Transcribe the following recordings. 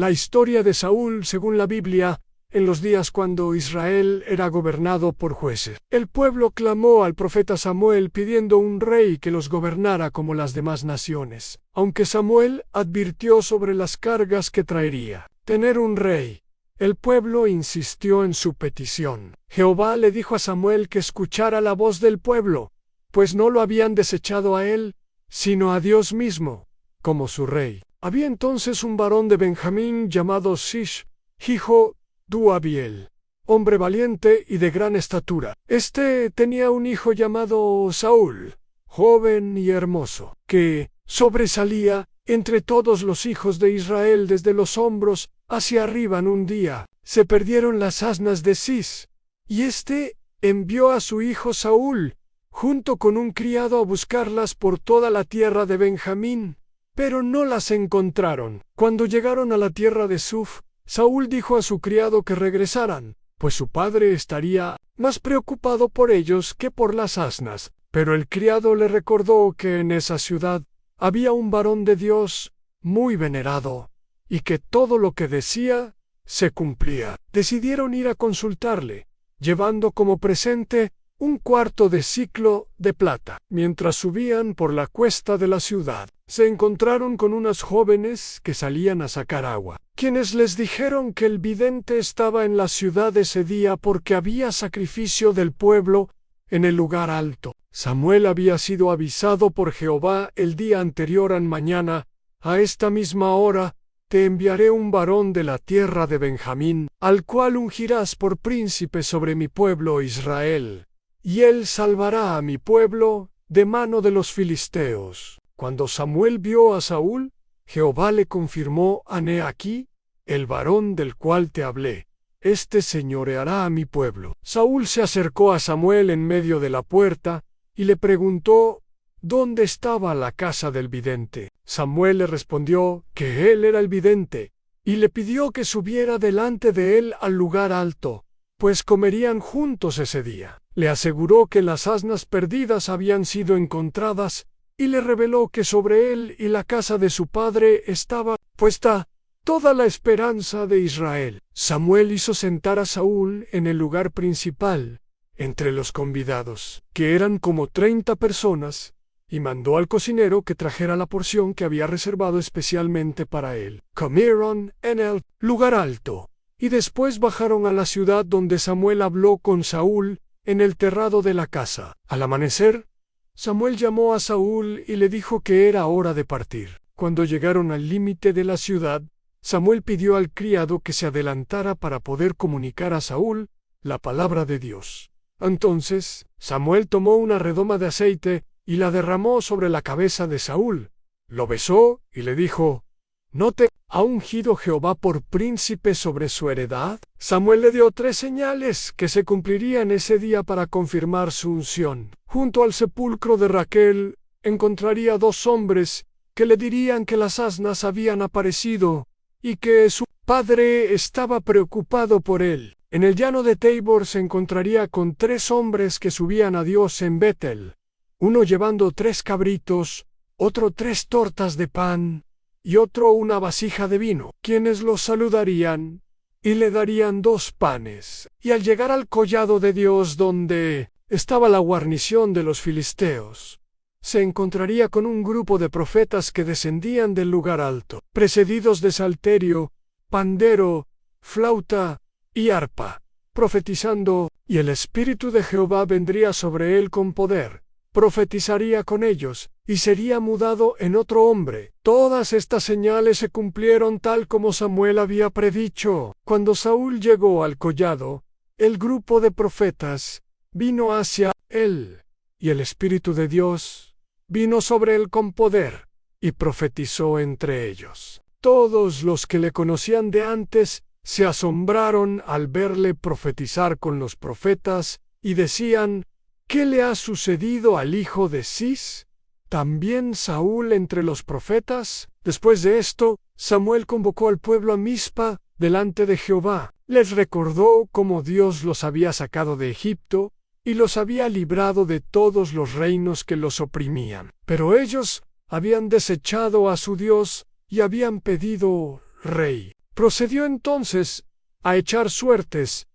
La historia de Saúl, según la Biblia, en los días cuando Israel era gobernado por jueces. El pueblo clamó al profeta Samuel pidiendo un rey que los gobernara como las demás naciones, aunque Samuel advirtió sobre las cargas que traería tener un rey. El pueblo insistió en su petición. Jehová le dijo a Samuel que escuchara la voz del pueblo, pues no lo habían desechado a él, sino a Dios mismo, como su rey. Había entonces un varón de Benjamín llamado Sish, hijo de Abiel, hombre valiente y de gran estatura. Este tenía un hijo llamado Saúl, joven y hermoso, que sobresalía entre todos los hijos de Israel desde los hombros hacia arriba. En un día se perdieron las asnas de Cis, y éste envió a su hijo Saúl, junto con un criado, a buscarlas por toda la tierra de Benjamín, pero no las encontraron. Cuando llegaron a la tierra de Suf, Saúl dijo a su criado que regresaran, pues su padre estaría más preocupado por ellos que por las asnas. Pero el criado le recordó que en esa ciudad había un varón de Dios muy venerado, y que todo lo que decía se cumplía. Decidieron ir a consultarle, llevando como presente un cuarto de siclo de plata. Mientras subían por la cuesta de la ciudad, se encontraron con unas jóvenes que salían a sacar agua, quienes les dijeron que el vidente estaba en la ciudad ese día porque había sacrificio del pueblo en el lugar alto. Samuel había sido avisado por Jehová el día anterior: en mañana, a esta misma hora, te enviaré un varón de la tierra de Benjamín, al cual ungirás por príncipe sobre mi pueblo Israel, y él salvará a mi pueblo de mano de los filisteos. Cuando Samuel vio a Saúl, Jehová le confirmó: he aquí, el varón del cual te hablé, este señoreará a mi pueblo. Saúl se acercó a Samuel en medio de la puerta y le preguntó dónde estaba la casa del vidente. Samuel le respondió que él era el vidente, y le pidió que subiera delante de él al lugar alto, pues comerían juntos ese día. Le aseguró que las asnas perdidas habían sido encontradas, y le reveló que sobre él y la casa de su padre estaba puesta toda la esperanza de Israel. Samuel hizo sentar a Saúl en el lugar principal, entre los convidados, que eran como 30 personas, y mandó al cocinero que trajera la porción que había reservado especialmente para él. Comieron en el lugar alto, y después bajaron a la ciudad, donde Samuel habló con Saúl en el terrado de la casa. Al amanecer, Samuel llamó a Saúl y le dijo que era hora de partir. Cuando llegaron al límite de la ciudad, Samuel pidió al criado que se adelantara para poder comunicar a Saúl la palabra de Dios. Entonces Samuel tomó una redoma de aceite y la derramó sobre la cabeza de Saúl, lo besó y le dijo: ¿no te ha ungido Jehová por príncipe sobre su heredad? Samuel le dio 3 señales que se cumplirían ese día para confirmar su unción. Junto al sepulcro de Raquel encontraría 2 hombres que le dirían que las asnas habían aparecido y que su padre estaba preocupado por él. En el llano de Tabor se encontraría con 3 hombres que subían a Dios en Betel, uno llevando 3 cabritos, otro 3 tortas de pan y otro una vasija de vino, quienes los saludarían y le darían 2 panes. Y al llegar al collado de Dios, donde estaba la guarnición de los filisteos, se encontraría con un grupo de profetas que descendían del lugar alto, precedidos de salterio, pandero, flauta y arpa, profetizando, y el Espíritu de Jehová vendría sobre él con poder. Profetizaría con ellos, y sería mudado en otro hombre. Todas estas señales se cumplieron tal como Samuel había predicho. Cuando Saúl llegó al collado, el grupo de profetas vino hacia él, y el Espíritu de Dios vino sobre él con poder, y profetizó entre ellos. Todos los que le conocían de antes se asombraron al verle profetizar con los profetas, y decían: ¿qué le ha sucedido al hijo de Cis? ¿También Saúl entre los profetas? Después de esto, Samuel convocó al pueblo a Mizpa delante de Jehová. Les recordó cómo Dios los había sacado de Egipto y los había librado de todos los reinos que los oprimían. Pero ellos habían desechado a su Dios y habían pedido rey. Procedió entonces a echar suertes.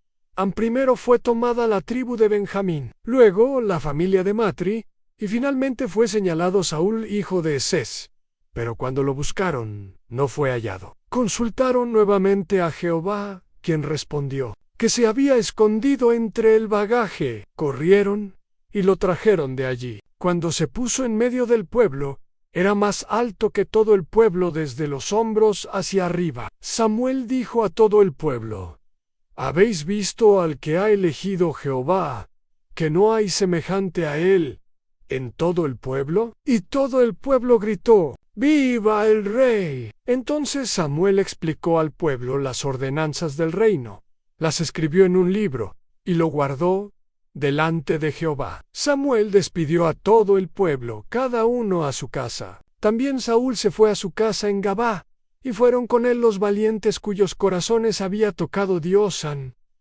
Primero fue tomada la tribu de Benjamín, luego la familia de Matri, y finalmente fue señalado Saúl hijo de Esés. Pero cuando lo buscaron, no fue hallado. Consultaron nuevamente a Jehová, quien respondió que se había escondido entre el bagaje. Corrieron y lo trajeron de allí. Cuando se puso en medio del pueblo, era más alto que todo el pueblo desde los hombros hacia arriba. Samuel dijo a todo el pueblo: ¿Habéis visto al que ha elegido Jehová, que no hay semejante a él en todo el pueblo? Y todo el pueblo gritó: ¡Viva el rey! Entonces Samuel explicó al pueblo las ordenanzas del reino, las escribió en un libro, y lo guardó delante de Jehová. Samuel despidió a todo el pueblo, cada uno a su casa. También Saúl se fue a su casa en Gabá, y fueron con él los valientes cuyos corazones había tocado Dios.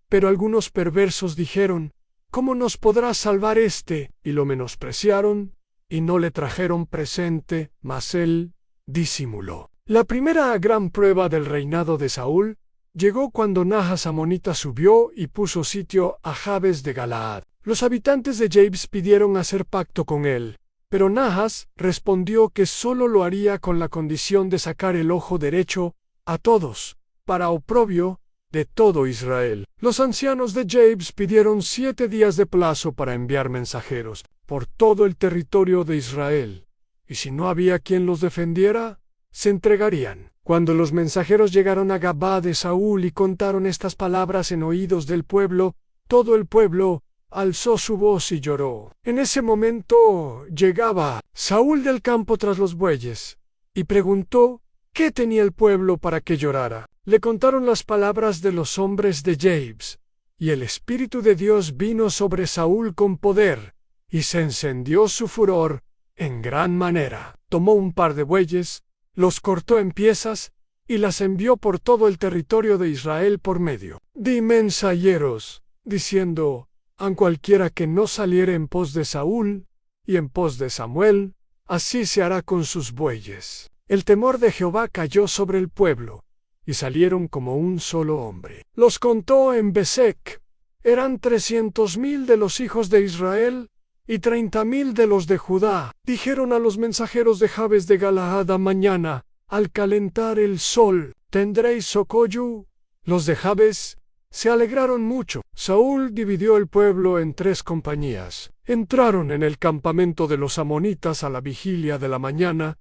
Pero algunos perversos dijeron: ¿Cómo nos podrá salvar éste? Y lo menospreciaron, y no le trajeron presente, mas él disimuló. La primera gran prueba del reinado de Saúl llegó cuando Nahas amonita subió y puso sitio a Jabes de Galaad. Los habitantes de Jabes pidieron hacer pacto con él, pero Nahas respondió que solo lo haría con la condición de sacar el ojo derecho a todos, para oprobio de todo Israel. Los ancianos de Jabes pidieron 7 días de plazo para enviar mensajeros por todo el territorio de Israel, y si no había quien los defendiera, se entregarían. Cuando los mensajeros llegaron a Gabá de Saúl y contaron estas palabras en oídos del pueblo, todo el pueblo alzó su voz y lloró. En ese momento llegaba Saúl del campo tras los bueyes, y preguntó qué tenía el pueblo para que llorara. Le contaron las palabras de los hombres de Jabes, y el Espíritu de Dios vino sobre Saúl con poder, y se encendió su furor en gran manera. Tomó un par de bueyes, los cortó en piezas, y las envió por todo el territorio de Israel por medio de mensajeros, diciendo: a cualquiera que no saliere en pos de Saúl y en pos de Samuel, así se hará con sus bueyes. El temor de Jehová cayó sobre el pueblo, y salieron como un solo hombre. Los contó en Besec. Eran 300,000 de los hijos de Israel, y 30,000 de los de Judá. Dijeron a los mensajeros de Jabes de Galaad: mañana, al calentar el sol, ¿tendréis socorro? Los de Jabes se alegraron mucho. Saúl dividió el pueblo en 3 compañías. Entraron en el campamento de los amonitas a la vigilia de la mañana,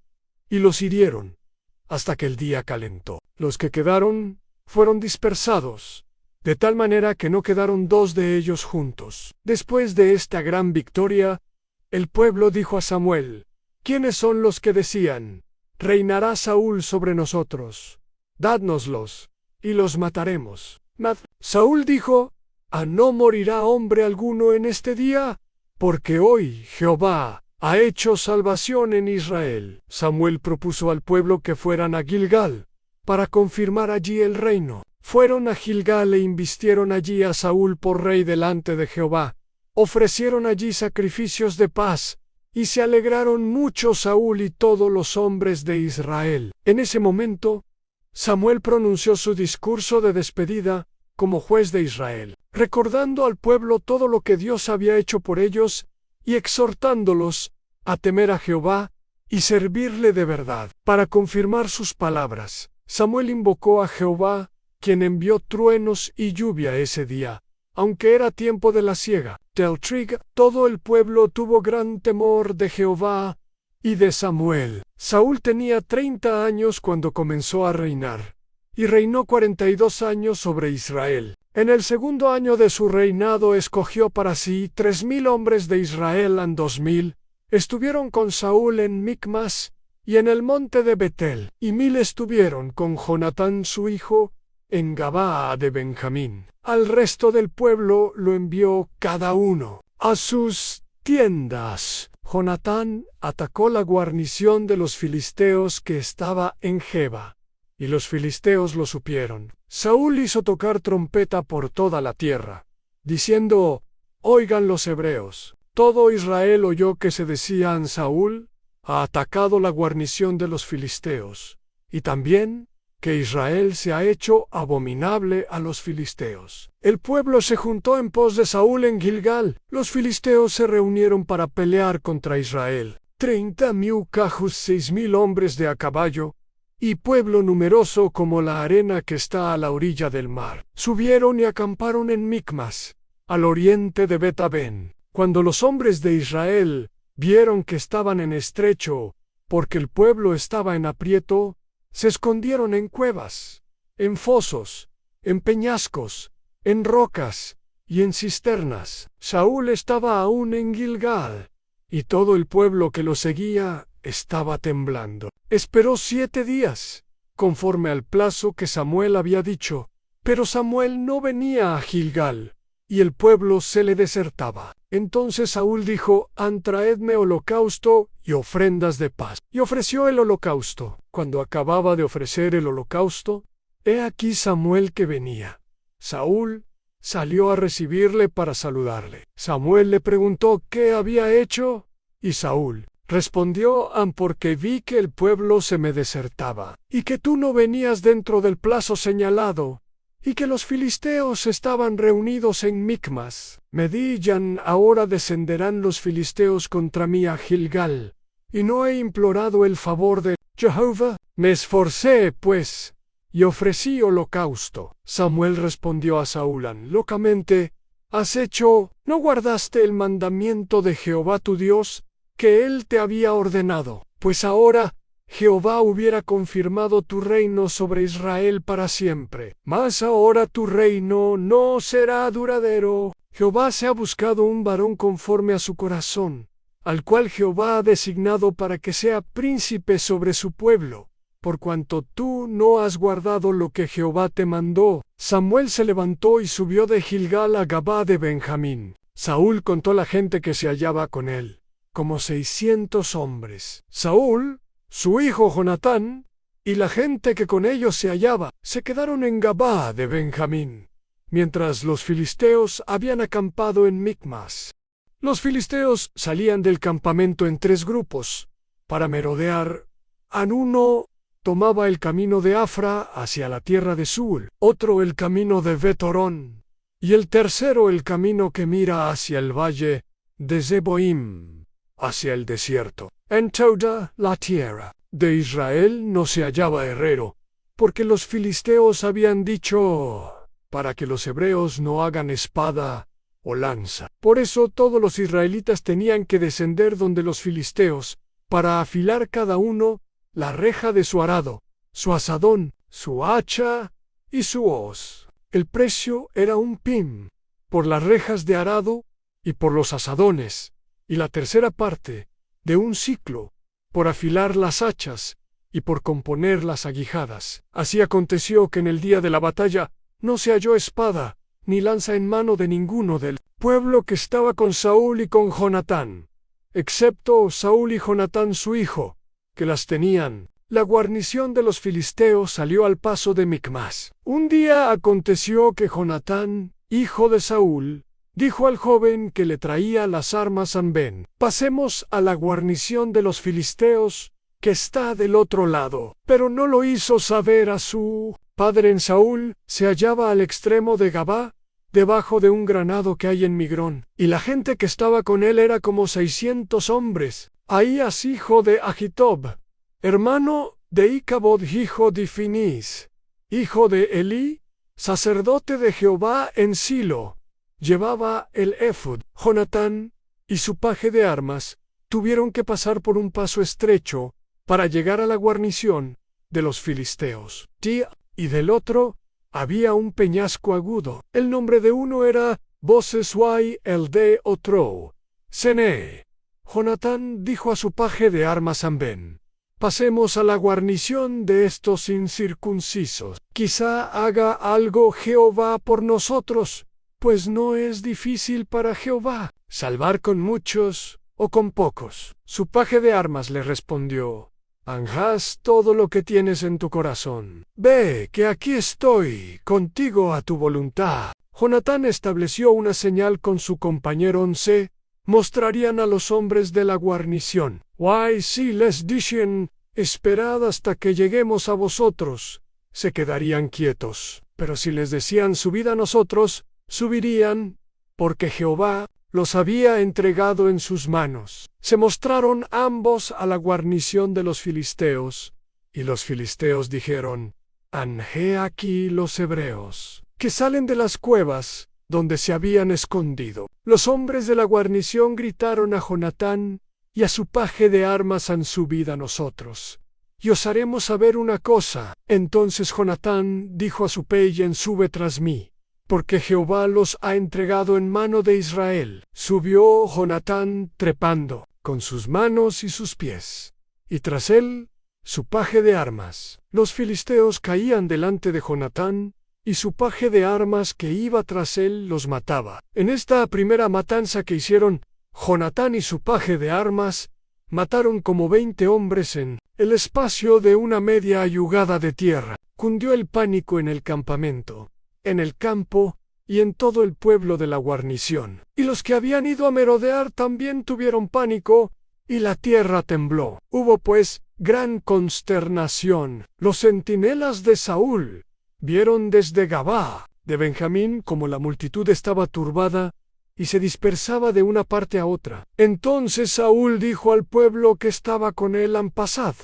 y los hirieron, hasta que el día calentó. Los que quedaron fueron dispersados, de tal manera que no quedaron 2 de ellos juntos. Después de esta gran victoria, el pueblo dijo a Samuel: ¿quiénes son los que decían: reinará Saúl sobre nosotros? Dádnoslos, y los mataremos. Saúl dijo: no morirá hombre alguno en este día, porque hoy Jehová ha hecho salvación en Israel. Samuel propuso al pueblo que fueran a Gilgal, para confirmar allí el reino. Fueron a Gilgal e invistieron allí a Saúl por rey delante de Jehová. Ofrecieron allí sacrificios de paz, y se alegraron mucho Saúl y todos los hombres de Israel. En ese momento, Samuel pronunció su discurso de despedida como juez de Israel, recordando al pueblo todo lo que Dios había hecho por ellos y exhortándolos a temer a Jehová y servirle de verdad. Para confirmar sus palabras, Samuel invocó a Jehová, quien envió truenos y lluvia ese día, aunque era tiempo de la siega del trigo. Todo el pueblo tuvo gran temor de Jehová y de Samuel. Saúl tenía 30 años cuando comenzó a reinar, y reinó 42 años sobre Israel. En el segundo año de su reinado escogió para sí 3,000 hombres de Israel, 2,000 estuvieron con Saúl en Micmas y en el monte de Betel, y 1,000 estuvieron con Jonatán su hijo en Gabaa de Benjamín. Al resto del pueblo lo envió cada uno a sus tiendas. Jonatán atacó la guarnición de los filisteos que estaba en Geba, y los filisteos lo supieron. Saúl hizo tocar trompeta por toda la tierra, diciendo: oigan los hebreos. Todo Israel oyó que se decían: Saúl ha atacado la guarnición de los filisteos, y también que Israel se ha hecho abominable a los filisteos. El pueblo se juntó en pos de Saúl en Gilgal. Los filisteos se reunieron para pelear contra Israel. 30,000 cajos, 6,000 hombres de a caballo, y pueblo numeroso como la arena que está a la orilla del mar. Subieron y acamparon en Micmas, al oriente de Bet-aven. Cuando los hombres de Israel vieron que estaban en estrecho, porque el pueblo estaba en aprieto, se escondieron en cuevas, en fosos, en peñascos, en rocas y en cisternas. Saúl estaba aún en Gilgal, y todo el pueblo que lo seguía estaba temblando. Esperó 7 días, conforme al plazo que Samuel había dicho, pero Samuel no venía a Gilgal, y el pueblo se le desertaba. Entonces Saúl dijo: traedme holocausto y ofrendas de paz. Y ofreció el holocausto. Cuando acababa de ofrecer el holocausto, he aquí Samuel que venía. Saúl salió a recibirle para saludarle. Samuel le preguntó qué había hecho, y Saúl respondió: porque vi que el pueblo se me desertaba, y que tú no venías dentro del plazo señalado, y que los filisteos estaban reunidos en Micmas. Me digan: ahora descenderán los filisteos contra mí a Gilgal, y no he implorado el favor de Jehová. Me esforcé, pues, y ofrecí holocausto. Samuel respondió a Saúl: locamente has hecho. ¿No guardaste el mandamiento de Jehová tu Dios, que él te había ordenado? Pues ahora Jehová hubiera confirmado tu reino sobre Israel para siempre. Mas ahora tu reino no será duradero. Jehová se ha buscado un varón conforme a su corazón, al cual Jehová ha designado para que sea príncipe sobre su pueblo, por cuanto tú no has guardado lo que Jehová te mandó. Samuel se levantó y subió de Gilgal a Gabá de Benjamín. Saúl contó la gente que se hallaba con él, como 600 hombres. Saúl, su hijo Jonatán, y la gente que con ellos se hallaba, se quedaron en Gabá de Benjamín, mientras los filisteos habían acampado en Micmas. Los filisteos salían del campamento en 3 grupos, para merodear. Uno tomaba el camino de Afra hacia la tierra de Sul, otro el camino de Bet-horón, y el tercero el camino que mira hacia el valle de Zeboim, hacia el desierto. En toda la tierra de Israel no se hallaba herrero, porque los filisteos habían dicho: para que los hebreos no hagan espada o lanza. Por eso todos los israelitas tenían que descender donde los filisteos, para afilar cada uno la reja de su arado, su azadón, su hacha y su hoz. El precio era 1 pim, por las rejas de arado y por los azadones, y la tercera parte, de 1 siclo, por afilar las hachas y por componer las aguijadas. Así aconteció que en el día de la batalla no se halló espada ni lanza en mano de ninguno del pueblo que estaba con Saúl y con Jonatán, excepto Saúl y Jonatán su hijo, que las tenían. La guarnición de los filisteos salió al paso de Micmas. Un día aconteció que Jonatán, hijo de Saúl, dijo al joven que le traía las armas: ven, pasemos a la guarnición de los filisteos, que está del otro lado. Pero no lo hizo saber a su padre. En Saúl se hallaba al extremo de Gabá, debajo de un granado que hay en Migrón, y la gente que estaba con él era como 600 hombres. Ahías, hijo de Ahitob, hermano de Icabod, hijo de Finis, hijo de Elí, sacerdote de Jehová en Silo, llevaba el éfod. Jonatán y su paje de armas tuvieron que pasar por un paso estrecho para llegar a la guarnición de los filisteos. Y del otro había un peñasco agudo. El nombre de uno era Boseswai, el de otro Sene. Jonatán dijo a su paje de armas: ven, pasemos a la guarnición de estos incircuncisos. Quizá haga algo Jehová por nosotros, pues no es difícil para Jehová salvar con muchos o con pocos. Su paje de armas le respondió: haz todo lo que tienes en tu corazón. Ve, que aquí estoy contigo a tu voluntad. Jonatán estableció una señal con su compañero 11. Mostrarían a los hombres de la guarnición. Si les dicen: esperad hasta que lleguemos a vosotros, se quedarían quietos. Pero si les decían subid a nosotros, subirían, porque Jehová los había entregado en sus manos. Se mostraron ambos a la guarnición de los filisteos, y los filisteos dijeron: He aquí los hebreos, que salen de las cuevas donde se habían escondido. Los hombres de la guarnición gritaron a Jonatán y a su paje de armas: subid a nosotros, y os haremos saber una cosa. Entonces Jonatán dijo a su paje: sube tras mí, porque Jehová los ha entregado en mano de Israel. Subió Jonatán trepando, con sus manos y sus pies, y tras él su paje de armas. Los filisteos caían delante de Jonatán, y su paje de armas que iba tras él los mataba. En esta primera matanza que hicieron, Jonatán y su paje de armas mataron como 20 hombres en el espacio de una media ayugada de tierra. Cundió el pánico en el campamento, en el campo y en todo el pueblo de la guarnición. Y los que habían ido a merodear también tuvieron pánico, y la tierra tembló. Hubo pues gran consternación. Los centinelas de Saúl vieron desde Gabá de Benjamín como la multitud estaba turbada y se dispersaba de una parte a otra. Entonces Saúl dijo al pueblo que estaba con él: pasad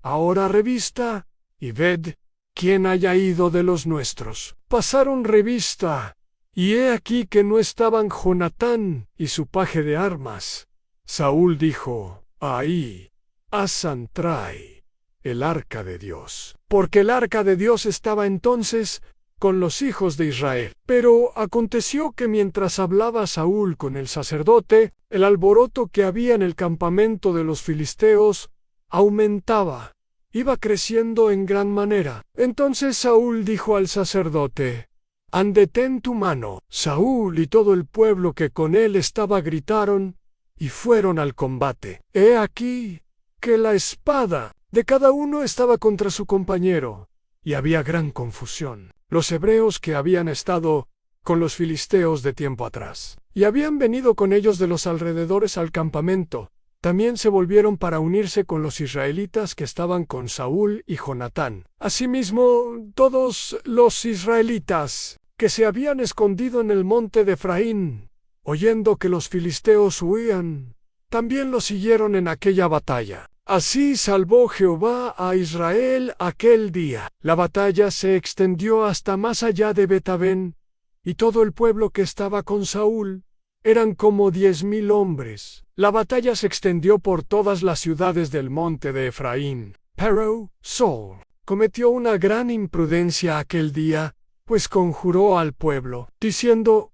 ahora revista y ved quién haya ido de los nuestros. Pasaron revista, y he aquí que no estaban Jonatán y su paje de armas. Saúl dijo: ahí Asan trae el arca de Dios, porque el arca de Dios estaba entonces con los hijos de Israel. Pero aconteció que mientras hablaba Saúl con el sacerdote, el alboroto que había en el campamento de los filisteos aumentaba, iba creciendo en gran manera. Entonces Saúl dijo al sacerdote: detén tu mano. Saúl y todo el pueblo que con él estaba gritaron y fueron al combate. He aquí que la espada de cada uno estaba contra su compañero, y había gran confusión. Los hebreos que habían estado con los filisteos de tiempo atrás, y habían venido con ellos de los alrededores al campamento, también se volvieron para unirse con los israelitas que estaban con Saúl y Jonatán. Asimismo, todos los israelitas que se habían escondido en el monte de Efraín, oyendo que los filisteos huían, también los siguieron en aquella batalla. Así salvó Jehová a Israel aquel día. La batalla se extendió hasta más allá de Bet-Aven, y todo el pueblo que estaba con Saúl eran como 10,000 hombres. La batalla se extendió por todas las ciudades del monte de Efraín. Pero Saúl cometió una gran imprudencia aquel día, pues conjuró al pueblo, diciendo: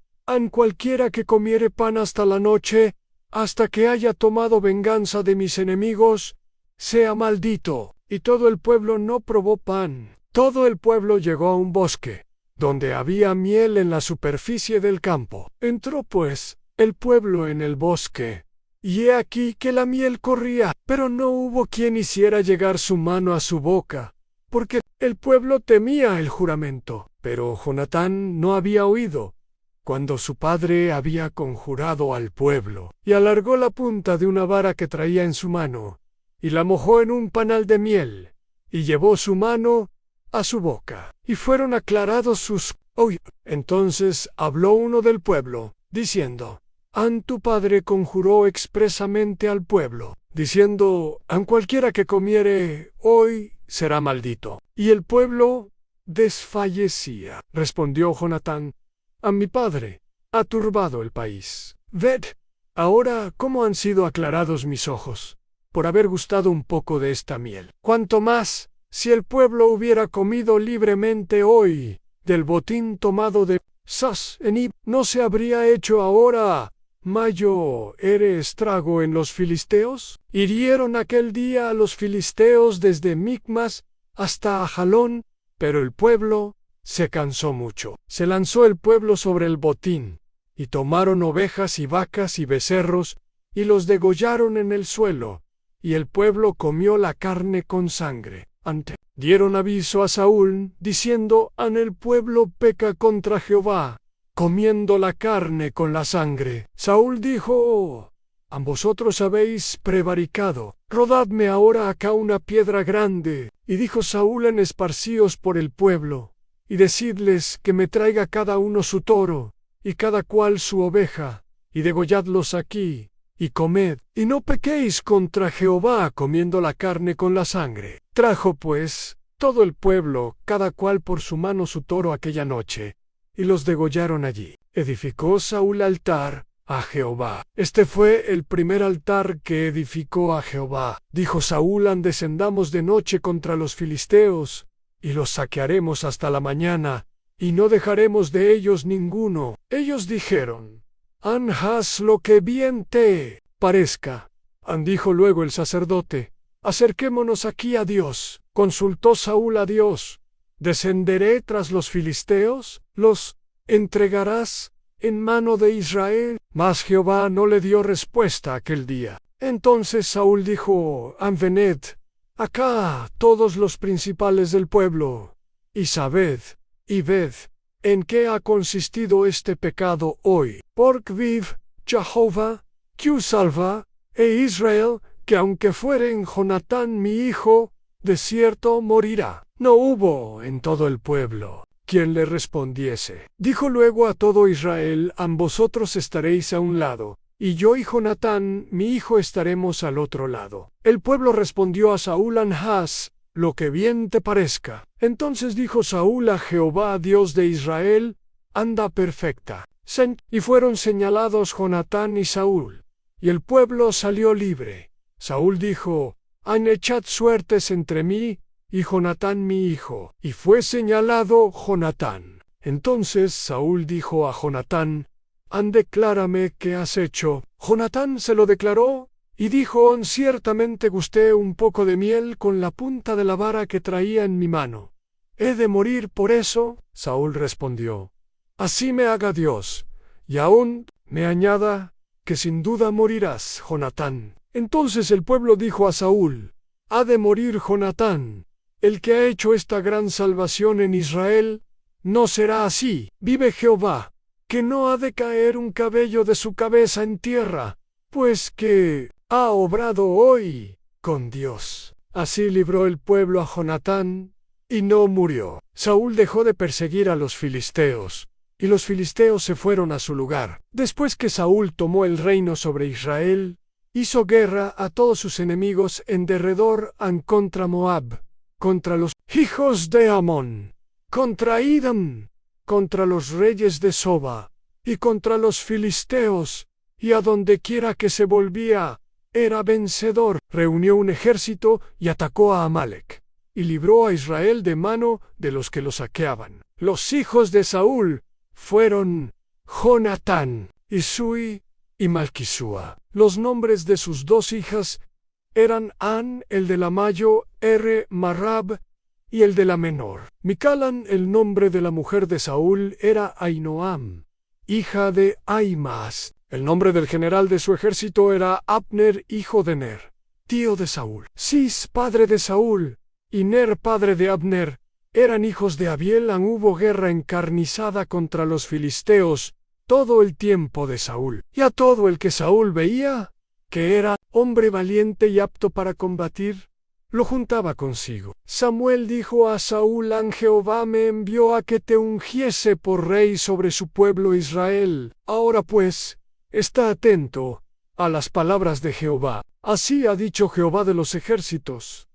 cualquiera que comiere pan hasta la noche, hasta que haya tomado venganza de mis enemigos, sea maldito. Y todo el pueblo no probó pan. Todo el pueblo llegó a un bosque, donde había miel en la superficie del campo. Entró pues el pueblo en el bosque, y he aquí que la miel corría, pero no hubo quien hiciera llegar su mano a su boca, porque el pueblo temía el juramento. Pero Jonatán no había oído cuando su padre había conjurado al pueblo, y alargó la punta de una vara que traía en su mano, y la mojó en un panal de miel, y llevó su mano a su boca, y fueron aclarados sus oídos. Entonces habló uno del pueblo, diciendo: tu padre conjuró expresamente al pueblo, diciendo: cualquiera que comiere hoy será maldito. Y el pueblo desfallecía. Respondió Jonatán: mi padre ha turbado el país. Ved ahora cómo han sido aclarados mis ojos, por haber gustado un poco de esta miel. Cuanto más, si el pueblo hubiera comido libremente hoy del botín tomado de Sas-Enib, no se habría hecho ahora mayor estrago en los filisteos. Hirieron aquel día a los filisteos desde Micmas hasta Ajalón, pero el pueblo se cansó mucho. Se lanzó el pueblo sobre el botín, y tomaron ovejas y vacas y becerros, y los degollaron en el suelo, y el pueblo comió la carne con sangre. Dieron aviso a Saúl, diciendo: el pueblo peca contra Jehová, comiendo la carne con la sangre. Saúl dijo: vosotros habéis prevaricado. Rodadme ahora acá una piedra grande. Y dijo Saúl: esparcíos por el pueblo, y decidles que me traiga cada uno su toro, y cada cual su oveja, y degolladlos aquí, y comed, y no pequéis contra Jehová comiendo la carne con la sangre. Trajo pues todo el pueblo, cada cual por su mano su toro aquella noche, y los degollaron allí. Edificó Saúl altar a Jehová. Este fue el primer altar que edificó a Jehová. Dijo Saúl: descendamos de noche contra los filisteos, y los saquearemos hasta la mañana, y no dejaremos de ellos ninguno. Ellos dijeron: haz lo que bien te parezca. Dijo luego el sacerdote: acerquémonos aquí a Dios. Consultó Saúl a Dios: ¿descenderé tras los filisteos? ¿Los entregarás en mano de Israel? Mas Jehová no le dio respuesta aquel día. Entonces Saúl dijo: vened acá todos los principales del pueblo, y sabed, y ved, en qué ha consistido este pecado hoy. Porque vive Jehová, que os salva, Israel, que aunque fueren Jonatán mi hijo, de cierto morirá. No hubo en todo el pueblo quien le respondiese. Dijo luego a todo Israel: vosotros estaréis a un lado, y yo y Jonatán mi hijo estaremos al otro lado. El pueblo respondió a Saúl: haz lo que bien te parezca. Entonces dijo Saúl a Jehová, Dios de Israel: anda perfecta. Y fueron señalados Jonatán y Saúl, y el pueblo salió libre. Saúl dijo: echad suertes entre mí y Jonatán mi hijo. Y fue señalado Jonatán. Entonces Saúl dijo a Jonatán: declárame qué has hecho. Jonatán se lo declaró, y dijo: ciertamente gusté un poco de miel con la punta de la vara que traía en mi mano. ¿He de morir por eso? Saúl respondió: así me haga Dios, y aún me añada, que sin duda morirás, Jonatán. Entonces el pueblo dijo a Saúl: ha de morir Jonatán, el que ha hecho esta gran salvación en Israel. No será así. Vive Jehová, que no ha de caer un cabello de su cabeza en tierra, pues que ha obrado hoy con Dios. Así libró el pueblo a Jonatán, y no murió. Saúl dejó de perseguir a los filisteos, y los filisteos se fueron a su lugar. Después que Saúl tomó el reino sobre Israel, hizo guerra a todos sus enemigos en derredor contra Moab, contra los hijos de Amón, contra Idam, contra los reyes de Soba, y contra los filisteos, y a donde quiera que se volvía, era vencedor. Reunió un ejército y atacó a Amalec, y libró a Israel de mano de los que lo saqueaban. Los hijos de Saúl fueron Jonatán, Isui y Malquisúa. Los nombres de sus dos hijas eran An, el de la mayor, Marrab, y el de la menor. Micalan, el nombre de la mujer de Saúl, era Ainoam, hija de Ahimaas. El nombre del general de su ejército era Abner, hijo de Ner, tío de Saúl. Cis, padre de Saúl, y Ner, padre de Abner, eran hijos de Abiel. Hubo guerra encarnizada contra los filisteos todo el tiempo de Saúl. Y a todo el que Saúl veía, que era hombre valiente y apto para combatir, lo juntaba consigo. Samuel dijo a Saúl: Jehová me envió a que te ungiese por rey sobre su pueblo Israel. Ahora pues, está atento a las palabras de Jehová. Así ha dicho Jehová de los ejércitos: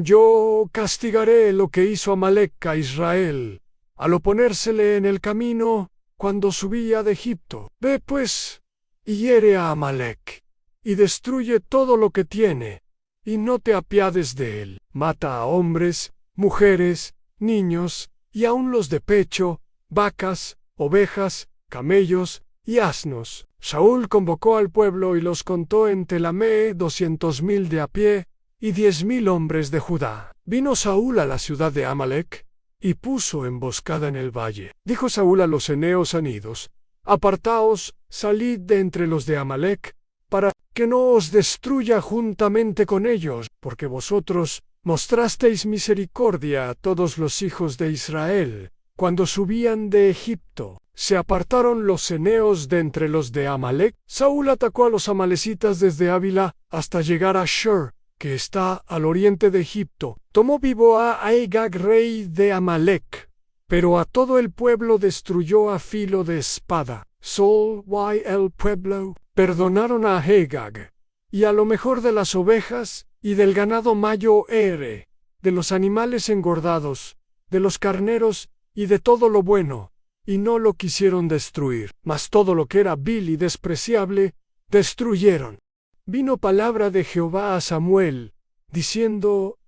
yo castigaré lo que hizo Amalec a Israel, al oponérsele en el camino cuando subía de Egipto. Ve pues, y hiere a Amalec, y destruye todo lo que tiene, y no te apiades de él. Mata a hombres, mujeres, niños, y aun los de pecho, vacas, ovejas, camellos y asnos. Saúl convocó al pueblo y los contó en Telamé, 200,000 de a pie, y 10,000 hombres de Judá. Vino Saúl a la ciudad de Amalec, y puso emboscada en el valle. Dijo Saúl a los eneos anidos: apartaos, salid de entre los de Amalec, para que no os destruya juntamente con ellos, porque vosotros mostrasteis misericordia a todos los hijos de Israel, cuando subían de Egipto. se apartaron los ceneos de entre los de Amalec. Saúl atacó a los amalecitas desde Ávila hasta llegar a Shur, que está al oriente de Egipto. Tomó vivo a Agag, rey de Amalec, pero a todo el pueblo destruyó a filo de espada. Saúl y el pueblo perdonaron a Agag, y a lo mejor de las ovejas y del ganado mayo ere, de los animales engordados, de los carneros y de todo lo bueno, y no lo quisieron destruir, mas todo lo que era vil y despreciable, destruyeron. Vino palabra de Jehová a Samuel, diciendo: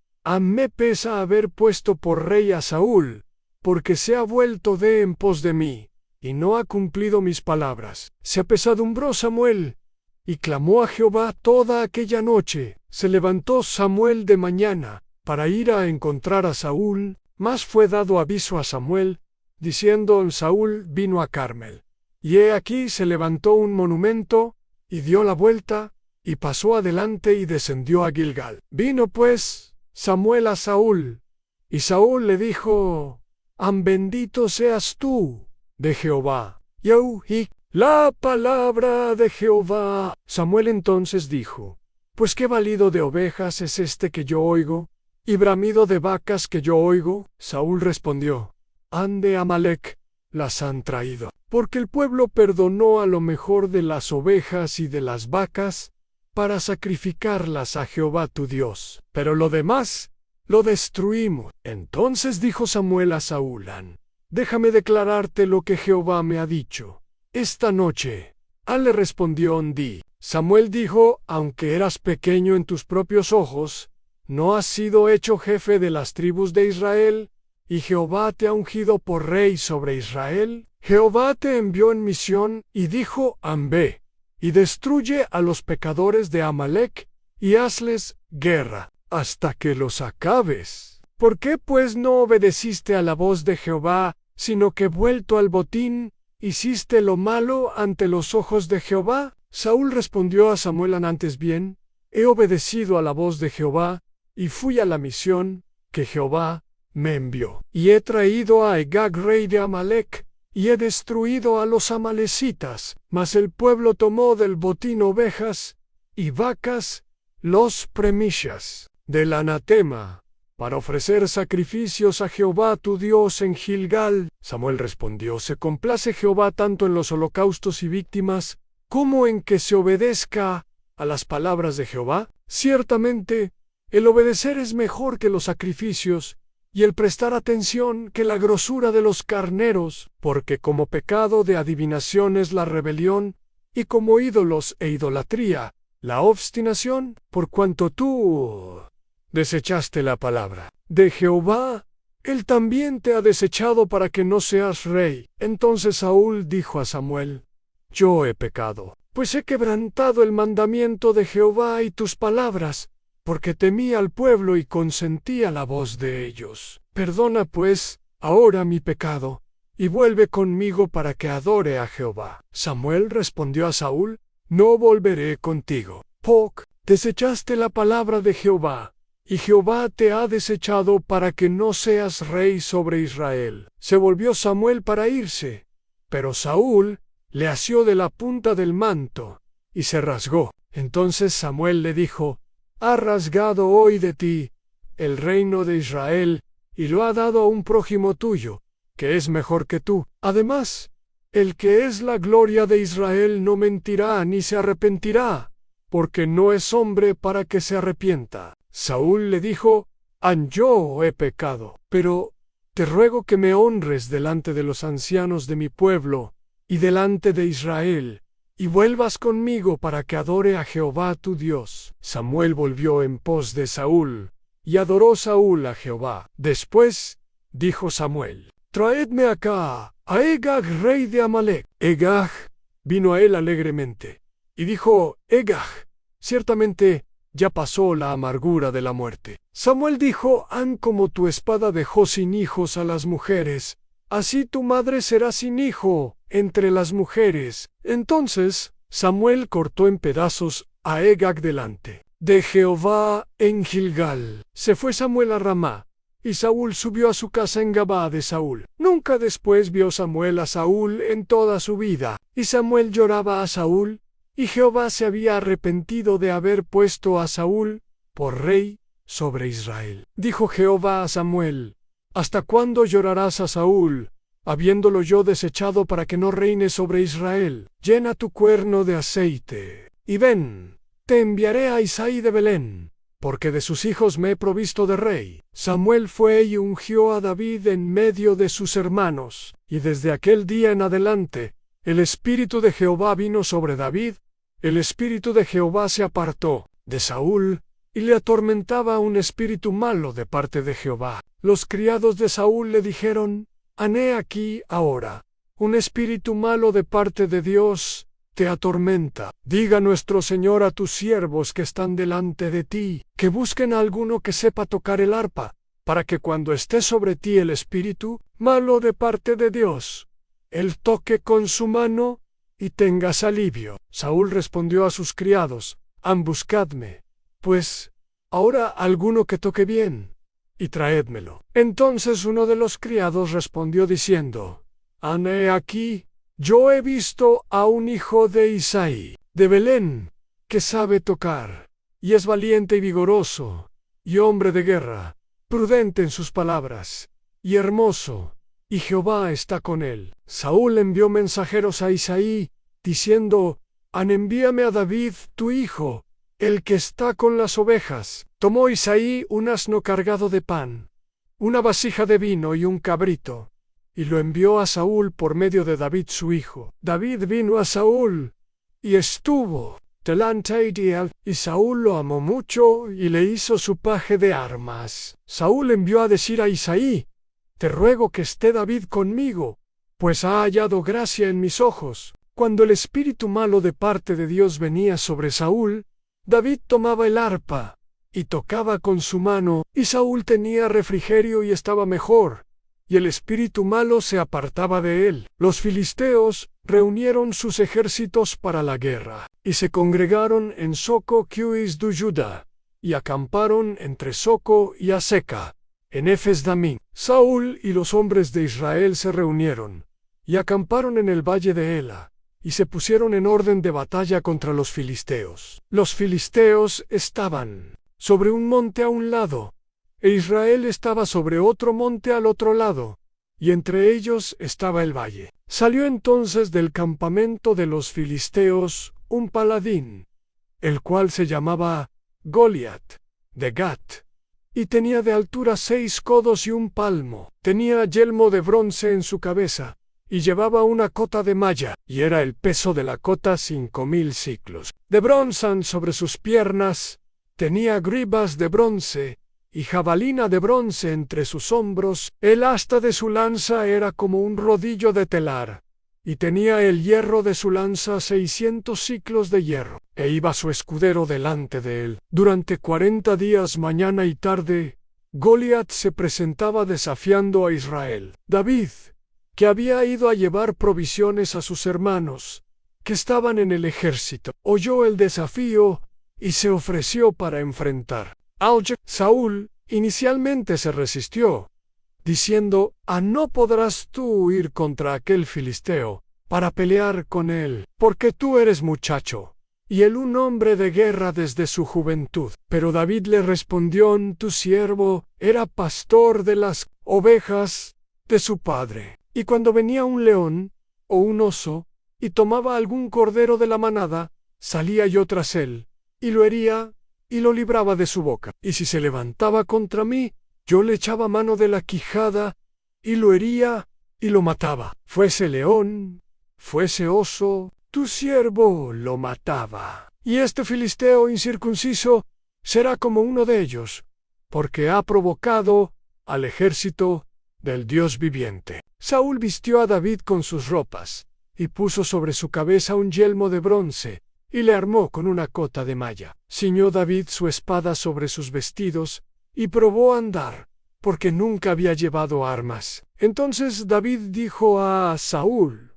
me pesa haber puesto por rey a Saúl, porque se ha vuelto en pos de mí, y no ha cumplido mis palabras. Se apesadumbró Samuel, y clamó a Jehová toda aquella noche. Se levantó Samuel de mañana, para ir a encontrar a Saúl, mas fue dado aviso a Samuel, diciendo: Saúl vino a Carmel. Y he aquí se levantó un monumento, y dio la vuelta, y pasó adelante y descendió a Gilgal. Vino pues Samuel a Saúl, y Saúl le dijo: bendito seas tú de Jehová. Y oí la palabra de Jehová. Samuel entonces dijo: pues qué balido de ovejas es este que yo oigo, y bramido de vacas que yo oigo. Saúl respondió: de Amalec las han traído. Porque el pueblo perdonó a lo mejor de las ovejas y de las vacas, para sacrificarlas a Jehová tu Dios. Pero lo demás lo destruimos. Entonces dijo Samuel a Saúl: déjame declararte lo que Jehová me ha dicho esta noche. Le respondió Ondi. Samuel dijo: aunque eras pequeño en tus propios ojos, ¿no has sido hecho jefe de las tribus de Israel? ¿Y Jehová te ha ungido por rey sobre Israel? Jehová te envió en misión, y dijo: ve, y destruye a los pecadores de Amalec, y hazles guerra, hasta que los acabes. ¿Por qué pues no obedeciste a la voz de Jehová, sino que vuelto al botín, hiciste lo malo ante los ojos de Jehová? Saúl respondió a Samuel: antes bien, he obedecido a la voz de Jehová, y fui a la misión que Jehová me envió. Y he traído a Agag, rey de Amalec, y he destruido a los amalecitas. Mas el pueblo tomó del botín ovejas y vacas, los premisas del anatema, para ofrecer sacrificios a Jehová tu Dios en Gilgal. Samuel respondió: se complace Jehová tanto en los holocaustos y víctimas, como en que se obedezca a las palabras de Jehová. Ciertamente, el obedecer es mejor que los sacrificios, y el prestar atención que la grosura de los carneros, porque como pecado de adivinación es la rebelión, y como ídolos e idolatría, la obstinación, por cuanto tú desechaste la palabra de Jehová, él también te ha desechado para que no seas rey. Entonces Saúl dijo a Samuel: yo he pecado, pues he quebrantado el mandamiento de Jehová y tus palabras, porque temí al pueblo y consentí a la voz de ellos. Perdona pues ahora mi pecado, y vuelve conmigo para que adore a Jehová. Samuel respondió a Saúl: no volveré contigo. Desechaste la palabra de Jehová, y Jehová te ha desechado para que no seas rey sobre Israel. Se volvió Samuel para irse, pero Saúl le asió de la punta del manto, y se rasgó. Entonces Samuel le dijo: ha rasgado hoy de ti el reino de Israel, y lo ha dado a un prójimo tuyo, que es mejor que tú. Además, el que es la gloria de Israel no mentirá ni se arrepentirá, porque no es hombre para que se arrepienta. Saúl le dijo: yo he pecado, pero te ruego que me honres delante de los ancianos de mi pueblo y delante de Israel, y vuelvas conmigo para que adore a Jehová tu Dios. Samuel volvió en pos de Saúl, y adoró Saúl a Jehová. Después dijo Samuel: traedme acá a Agag, rey de Amalec. Agag vino a él alegremente, y dijo: Agag, ciertamente ya pasó la amargura de la muerte. Samuel dijo: como tu espada dejó sin hijos a las mujeres, así tu madre será sin hijo entre las mujeres. Entonces Samuel cortó en pedazos a Agag delante de Jehová en Gilgal. Se fue Samuel a Ramá, Y Saúl subió a su casa en Gabá de Saúl. Nunca después vio Samuel a Saúl en toda su vida. Y Samuel lloraba a Saúl, y Jehová se había arrepentido de haber puesto a Saúl por rey sobre Israel. Dijo Jehová a Samuel: ¿Hasta cuándo llorarás a Saúl, habiéndolo yo desechado para que no reine sobre Israel? Llena tu cuerno de aceite, y ven, te enviaré a Isaí de Belén, porque de sus hijos me he provisto de rey. Samuel fue y ungió a David en medio de sus hermanos, y desde aquel día en adelante, el Espíritu de Jehová vino sobre David. El Espíritu de Jehová se apartó de Saúl, y le atormentaba un espíritu malo de parte de Jehová. Los criados de Saúl le dijeron: He aquí ahora, un espíritu malo de parte de Dios te atormenta. Diga nuestro Señor a tus siervos que están delante de ti, que busquen a alguno que sepa tocar el arpa, para que cuando esté sobre ti el espíritu malo de parte de Dios, él toque con su mano y tengas alivio. Saúl respondió a sus criados: Buscadme, pues, ahora alguno que toque bien, y traédmelo. Entonces uno de los criados respondió diciendo: He aquí, yo he visto a un hijo de Isaí, de Belén, que sabe tocar, y es valiente y vigoroso, y hombre de guerra, prudente en sus palabras, y hermoso, y Jehová está con él. Saúl envió mensajeros a Isaí, diciendo: Envíame a David tu hijo, el que está con las ovejas. Tomó Isaí un asno cargado de pan, una vasija de vino y un cabrito, y lo envió a Saúl por medio de David su hijo. David vino a Saúl, y estuvo delante de él, y Saúl lo amó mucho, y le hizo su paje de armas. Saúl envió a decir a Isaí: Te ruego que esté David conmigo, pues ha hallado gracia en mis ojos. Cuando el espíritu malo de parte de Dios venía sobre Saúl, David tomaba el arpa, y tocaba con su mano, y Saúl tenía refrigerio y estaba mejor, y el espíritu malo se apartaba de él. Los filisteos reunieron sus ejércitos para la guerra, y se congregaron en Soco Quis de Judá, y acamparon entre Soco y Aseca, en Efes-Damín. Saúl y los hombres de Israel se reunieron, y acamparon en el valle de Ela, y se pusieron en orden de batalla contra los filisteos. Los filisteos estaban sobre un monte a un lado, e Israel estaba sobre otro monte al otro lado, y entre ellos estaba el valle. Salió entonces del campamento de los filisteos un paladín, el cual se llamaba Goliat, de Gat, y tenía de altura 6 codos y un palmo. Tenía yelmo de bronce en su cabeza, y llevaba una cota de malla, y era el peso de la cota 5000 siclos. De bronce sobre sus piernas, tenía gribas de bronce, y jabalina de bronce entre sus hombros. El asta de su lanza era como un rodillo de telar, y tenía el hierro de su lanza 600 siclos de hierro, e iba su escudero delante de él. Durante 40 días mañana y tarde, Goliat se presentaba desafiando a Israel. David, que había ido a llevar provisiones a sus hermanos, que estaban en el ejército, oyó el desafío y se ofreció para enfrentar. Saúl inicialmente se resistió, diciendo: no podrás tú ir contra aquel filisteo para pelear con él, porque tú eres muchacho, y él un hombre de guerra desde su juventud. Pero David le respondió: tu siervo era pastor de las ovejas de su padre. Y cuando venía un león o un oso, y tomaba algún cordero de la manada, salía yo tras él, y lo hería, y lo libraba de su boca. Y si se levantaba contra mí, yo le echaba mano de la quijada, y lo hería, y lo mataba. Fuese león, fuese oso, tu siervo lo mataba. Y este filisteo incircunciso será como uno de ellos, porque ha provocado al ejército del Dios viviente. Saúl vistió a David con sus ropas, y puso sobre su cabeza un yelmo de bronce, y le armó con una cota de malla. Ciñó David su espada sobre sus vestidos, y probó a andar, porque nunca había llevado armas. Entonces David dijo a Saúl: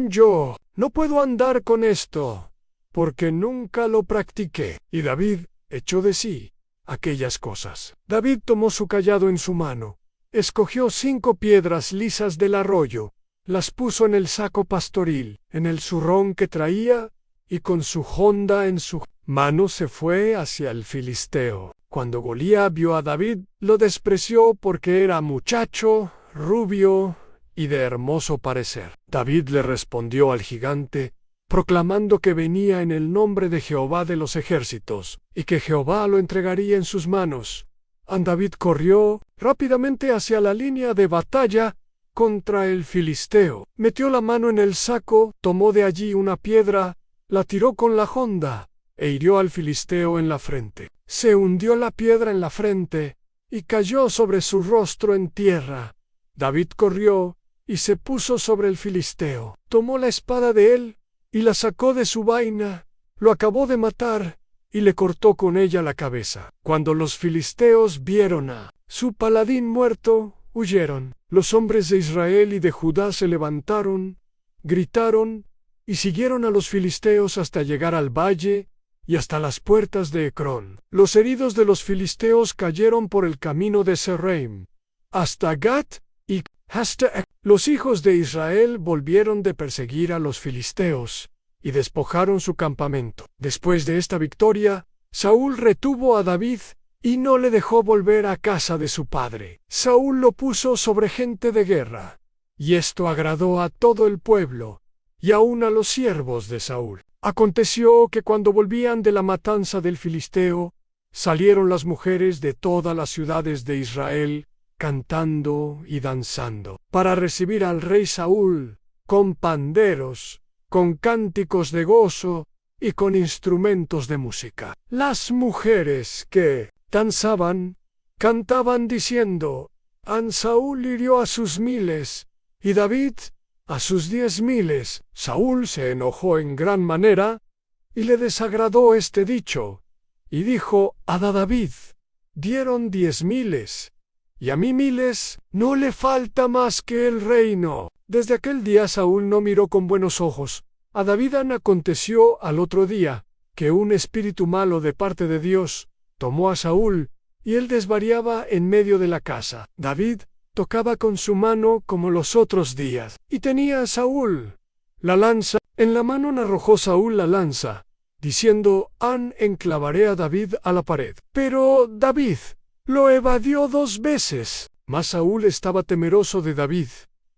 yo no puedo andar con esto, porque nunca lo practiqué. Y David echó de sí, aquellas cosas. David tomó su cayado en su mano, escogió 5 piedras lisas del arroyo, las puso en el saco pastoril, en el zurrón que traía, y con su honda en su mano se fue hacia el filisteo. Cuando Goliat vio a David, lo despreció porque era muchacho, rubio y de hermoso parecer. David le respondió al gigante, proclamando que venía en el nombre de Jehová de los ejércitos, y que Jehová lo entregaría en sus manos. David corrió rápidamente hacia la línea de batalla contra el filisteo. Metió la mano en el saco, tomó de allí una piedra, la tiró con la honda, e hirió al filisteo en la frente. Se hundió la piedra en la frente, y cayó sobre su rostro en tierra. David corrió, y se puso sobre el filisteo. Tomó la espada de él, y la sacó de su vaina, lo acabó de matar, y le cortó con ella la cabeza. Cuando los filisteos vieron a su paladín muerto, huyeron. Los hombres de Israel y de Judá se levantaron, gritaron, y siguieron a los filisteos hasta llegar al valle y hasta las puertas de Ecrón. Los heridos de los filisteos cayeron por el camino de Serraim, hasta Gat y hasta Ec. Los hijos de Israel volvieron de perseguir a los filisteos, y despojaron su campamento. Después de esta victoria, Saúl retuvo a David, y no le dejó volver a casa de su padre. Saúl lo puso sobre gente de guerra, y esto agradó a todo el pueblo, y aun a los siervos de Saúl. Aconteció que cuando volvían de la matanza del filisteo, salieron las mujeres de todas las ciudades de Israel, cantando y danzando, para recibir al rey Saúl, con panderos, con cánticos de gozo y con instrumentos de música. Las mujeres que danzaban, cantaban diciendo, Saúl hirió a sus 1000, y David a sus 10.000. Saúl se enojó en gran manera, y le desagradó este dicho, y dijo a David, dieron 10.000, y a mí 1000, no le falta más que el reino. Desde aquel día Saúl no miró con buenos ojos a David. Aconteció al otro día, que un espíritu malo de parte de Dios tomó a Saúl, y él desvariaba en medio de la casa. David tocaba con su mano como los otros días, y tenía a Saúl la lanza en la mano. Arrojó Saúl la lanza, diciendo, enclavaré a David a la pared. Pero David lo evadió 2 veces. Mas Saúl estaba temeroso de David,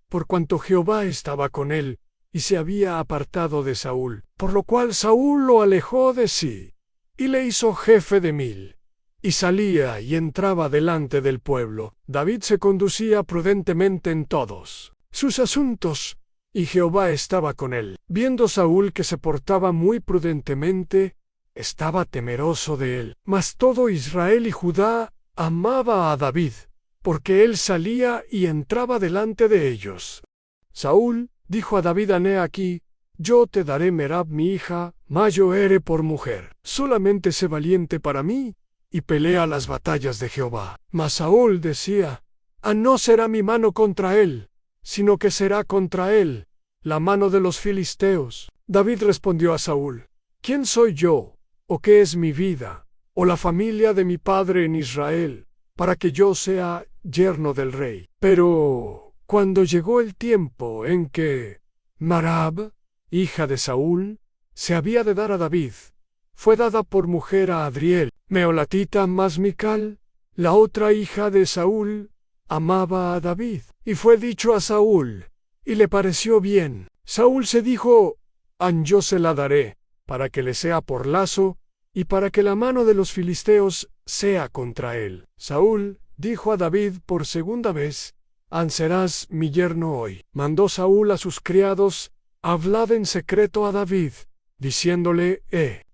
por cuanto Jehová estaba con él, y se había apartado de Saúl, por lo cual Saúl lo alejó de sí, y le hizo jefe de 1000. Y salía y entraba delante del pueblo. David se conducía prudentemente en todos sus asuntos, y Jehová estaba con él. Viendo Saúl que se portaba muy prudentemente, estaba temeroso de él. Mas todo Israel y Judá amaba a David, porque él salía y entraba delante de ellos. Saúl dijo a David, he aquí, yo te daré Merab mi hija, Mayo ere por mujer. Solamente sé valiente para mí, y pelea las batallas de Jehová. Mas Saúl decía, no será mi mano contra él, sino que será contra él la mano de los filisteos. David respondió a Saúl, ¿quién soy yo, o qué es mi vida, o la familia de mi padre en Israel, para que yo sea yerno del rey? Pero cuando llegó el tiempo en que Merab, hija de Saúl, se había de dar a David, fue dada por mujer a Adriel, meolatita. Mas Mical, la otra hija de Saúl, amaba a David. Y fue dicho a Saúl, y le pareció bien. Saúl se dijo, yo se la daré, para que le sea por lazo, y para que la mano de los filisteos sea contra él. Saúl dijo a David por segunda vez, serás mi yerno hoy. Mandó Saúl a sus criados, hablad en secreto a David, diciéndole,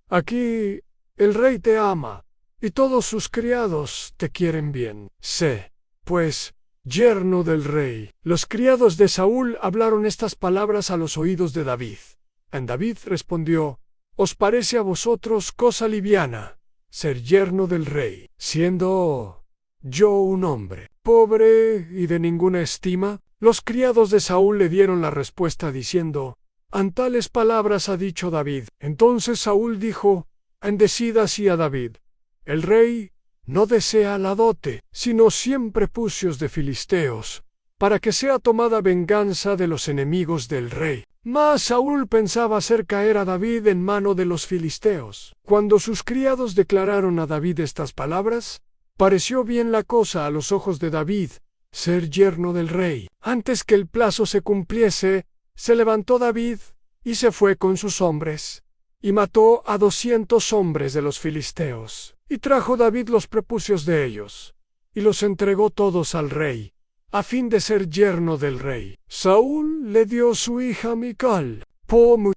aquí el rey te ama, y todos sus criados te quieren bien. Sé, pues, yerno del rey. Los criados de Saúl hablaron estas palabras a los oídos de David. David respondió, ¿os parece a vosotros cosa liviana ser yerno del rey, siendo yo un hombre pobre y de ninguna estima? Los criados de Saúl le dieron la respuesta diciendo, tales palabras ha dicho David. Entonces Saúl dijo, decid así a David, el rey no desea la dote, sino 100 prepucios de filisteos, para que sea tomada venganza de los enemigos del rey. Mas Saúl pensaba hacer caer a David en mano de los filisteos. Cuando sus criados declararon a David estas palabras, pareció bien la cosa a los ojos de David, ser yerno del rey. Antes que el plazo se cumpliese, se levantó David, y se fue con sus hombres, y mató a 200 hombres de los filisteos. Y trajo David los prepucios de ellos, y los entregó todos al rey, a fin de ser yerno del rey. Saúl le dio su hija Mical.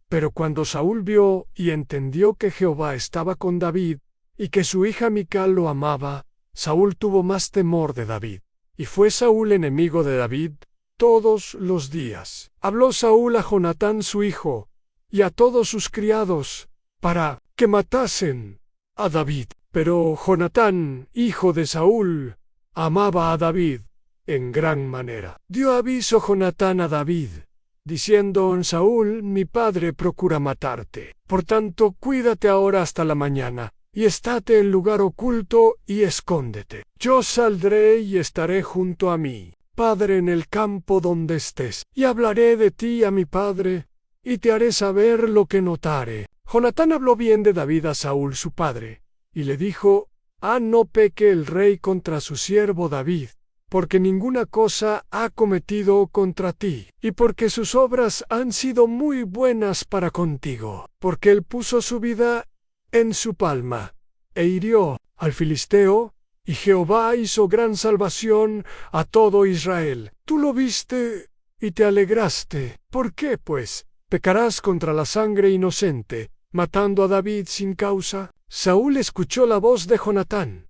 Pero cuando Saúl vio y entendió que Jehová estaba con David, y que su hija Mical lo amaba, Saúl tuvo más temor de David. Y fue Saúl enemigo de David todos los días. Habló Saúl a Jonatán su hijo, y a todos sus criados, para que matasen a David. Pero Jonatán, hijo de Saúl, amaba a David en gran manera. Dio aviso Jonatán a David, diciendo: Saúl, mi padre, procura matarte. Por tanto, cuídate ahora hasta la mañana, y estate en lugar oculto y escóndete. Yo saldré y estaré junto a mi padre en el campo donde estés, y hablaré de ti a mi padre, y te haré saber lo que notare. Jonatán habló bien de David a Saúl su padre, y le dijo: no peque el rey contra su siervo David, porque ninguna cosa ha cometido contra ti, y porque sus obras han sido muy buenas para contigo, porque él puso su vida en su palma, e hirió al filisteo, y Jehová hizo gran salvación a todo Israel. Tú lo viste y te alegraste. ¿Por qué, pues, pecarás contra la sangre inocente, matando a David sin causa? Saúl escuchó la voz de Jonatán,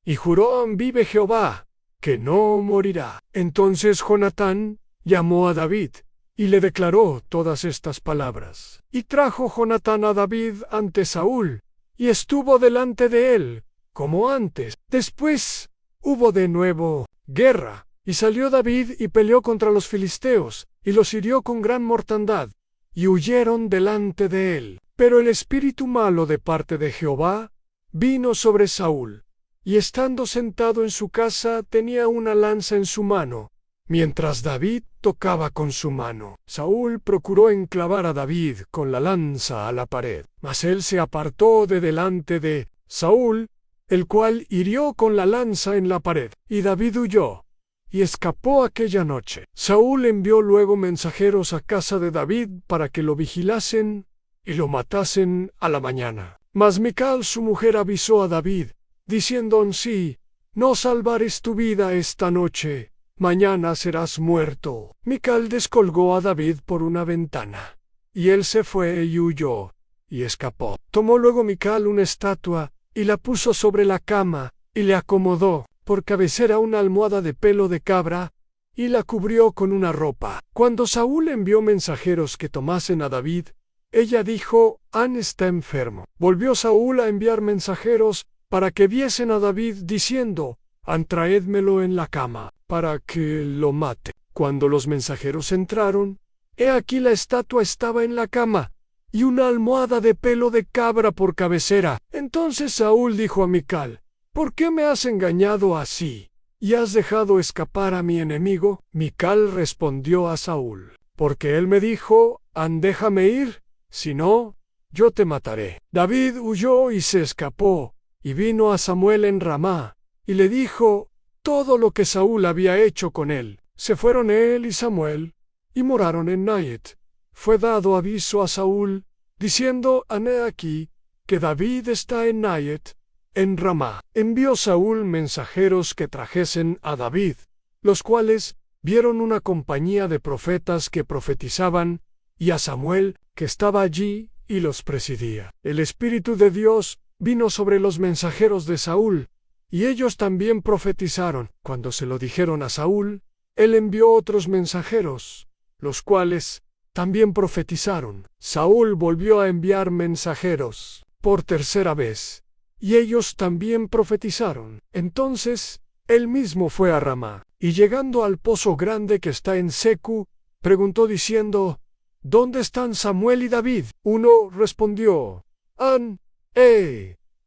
y juró: vive Jehová, que no morirá. Entonces Jonatán llamó a David, y le declaró todas estas palabras. Y trajo Jonatán a David ante Saúl, y estuvo delante de él, como antes. Después hubo de nuevo guerra, y salió David y peleó contra los filisteos, y los hirió con gran mortandad, y huyeron delante de él. Pero el espíritu malo de parte de Jehová vino sobre Saúl, y estando sentado en su casa tenía una lanza en su mano, mientras David tocaba con su mano. Saúl procuró enclavar a David con la lanza a la pared, mas él se apartó de delante de Saúl, el cual hirió con la lanza en la pared, y David huyó, y escapó aquella noche. Saúl envió luego mensajeros a casa de David para que lo vigilasen y lo matasen a la mañana. Mas Mical su mujer avisó a David, diciendo: si no salvares tu vida esta noche, mañana serás muerto. Mical descolgó a David por una ventana, y él se fue y huyó, y escapó. Tomó luego Mical una estatua, y la puso sobre la cama, y le acomodó por cabecera una almohada de pelo de cabra, y la cubrió con una ropa. Cuando Saúl envió mensajeros que tomasen a David, ella dijo: está enfermo. Volvió Saúl a enviar mensajeros para que viesen a David, diciendo: traédmelo en la cama, para que lo mate. Cuando los mensajeros entraron, he aquí la estatua estaba en la cama, y una almohada de pelo de cabra por cabecera. Entonces Saúl dijo a Mical: ¿por qué me has engañado así, y has dejado escapar a mi enemigo? Mical respondió a Saúl: porque él me dijo: déjame ir, si no, yo te mataré. David huyó y se escapó, y vino a Samuel en Ramá, y le dijo todo lo que Saúl había hecho con él. Se fueron él y Samuel, y moraron en Naiot. Fue dado aviso a Saúl, diciendo: he aquí, que David está en Naiot, en Ramá. Envió Saúl mensajeros que trajesen a David, los cuales vieron una compañía de profetas que profetizaban, y a Samuel, que estaba allí, y los presidía. El Espíritu de Dios vino sobre los mensajeros de Saúl, y ellos también profetizaron. Cuando se lo dijeron a Saúl, él envió otros mensajeros, los cuales también profetizaron. Saúl volvió a enviar mensajeros por tercera vez, y ellos también profetizaron. Entonces él mismo fue a Ramá, y llegando al pozo grande que está en Secu, preguntó diciendo: ¿dónde están Samuel y David? Uno respondió: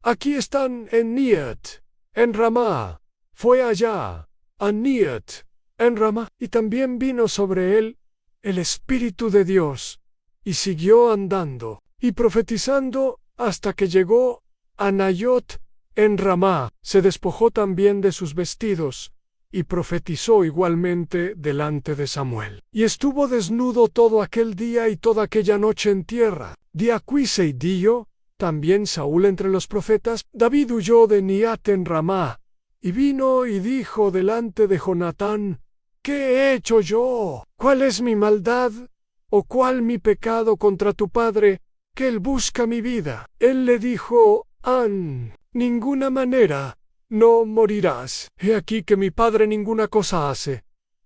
aquí están en Naiot. en Ramá. Fue allá, a Niet, en Ramá, y también vino sobre él el Espíritu de Dios, y siguió andando y profetizando hasta que llegó a Nayot en Ramá. Se despojó también de sus vestidos, y profetizó igualmente delante de Samuel. Y estuvo desnudo todo aquel día y toda aquella noche en tierra. Día y dio también Saúl entre los profetas. David huyó de Niat en Ramá, y vino y dijo delante de Jonatán: ¿Qué he hecho yo? ¿Cuál es mi maldad? ¿O cuál mi pecado contra tu padre, que él busca mi vida? Él le dijo: ninguna manera, no morirás. He aquí que mi padre ninguna cosa hace,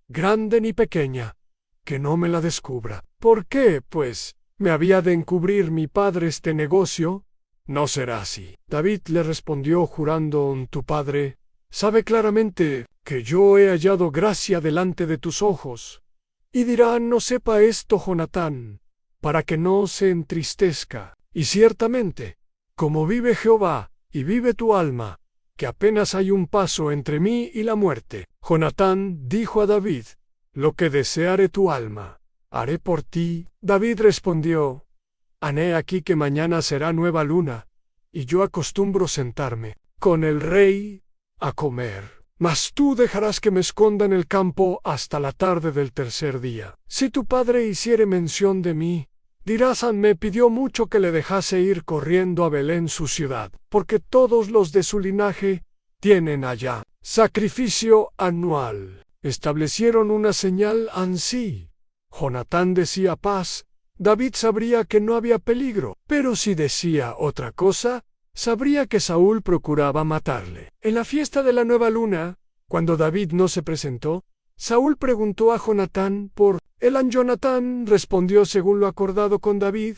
grande ni pequeña, que no me la descubra. ¿Por qué, pues, me había de encubrir mi padre este negocio? No será así. David le respondió jurando: tu padre sabe claramente que yo he hallado gracia delante de tus ojos. Y dirá: no sepa esto Jonatán, para que no se entristezca. Y ciertamente, como vive Jehová, y vive tu alma, que apenas hay un paso entre mí y la muerte. Jonatán dijo a David: lo que deseare tu alma, haré por ti. David respondió: he aquí que mañana será nueva luna, y yo acostumbro sentarme con el rey a comer. Mas tú dejarás que me esconda en el campo hasta la tarde del tercer día. Si tu padre hiciere mención de mí, dirás: me pidió mucho que le dejase ir corriendo a Belén su ciudad, porque todos los de su linaje tienen allá sacrificio anual. Establecieron una señal ansí. Jonatán decía paz, David sabría que no había peligro, pero si decía otra cosa, sabría que Saúl procuraba matarle. En la fiesta de la nueva luna, cuando David no se presentó, Saúl preguntó a Jonatán por él. Jonatán respondió según lo acordado con David,